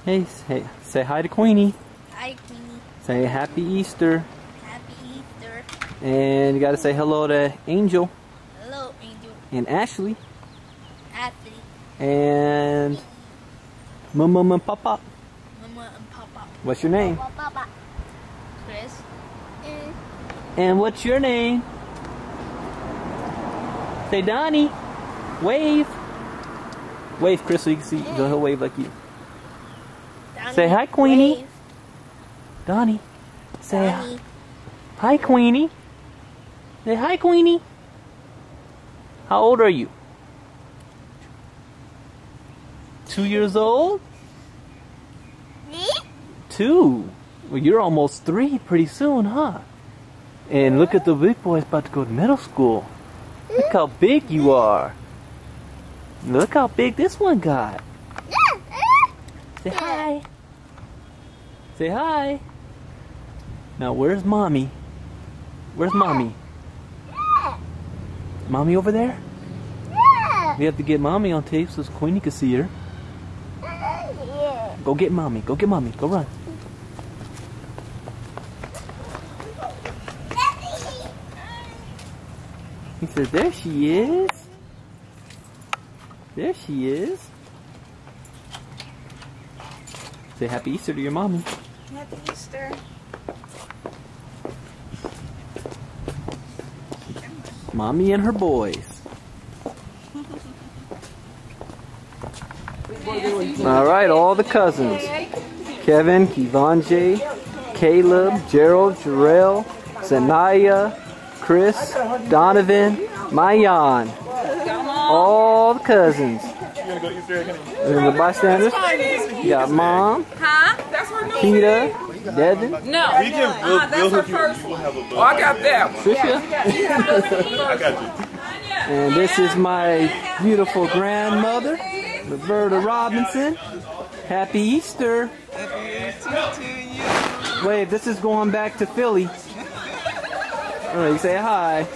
Hey, say hi to Queenie. Hi, Queenie. Say Happy Easter. Happy Easter. And you gotta say hello to Angel. Hello, Angel. And Ashley. Ashley. And Mama and Papa. Mama and Papa. What's your name? Papa. Chris. And what's your name? Say Donnie. Wave. Wave, Chris, so you can see. So he'll wave like you. Donnie, Say hi, Queenie. wave. Donnie. Say Donnie. hi, Queenie. Say hi, Queenie. How old are you? 2 years old? Me? 2. Well, you're almost 3 pretty soon, huh? And look at the big boy about to go to middle school. Look how big you are. Look how big this one got. Say hi. Say hi. Now, where's Mommy? Where's Mommy? Mommy over there? We have to get Mommy on tape so Queenie can see her. Go get Mommy. Go get Mommy. Go run. He says, there she is. There she is. Say Happy Easter to your Mommy. Happy Easter. Mommy and her boys. Alright, all the cousins. Kevin, Kevonjay, Caleb, Gerald, Jarrell, Zanaya, Chris, Donovan, Mayan. All the cousins. And the bystanders. You got Mom, Huh? That's her new Peter, Devin, No. That's her first one. Oh, I got that one. Trisha. I got you. And this is my beautiful grandmother, Roberta Robinson. Happy Easter. Wait, this is going back to Philly. All right, you say hi.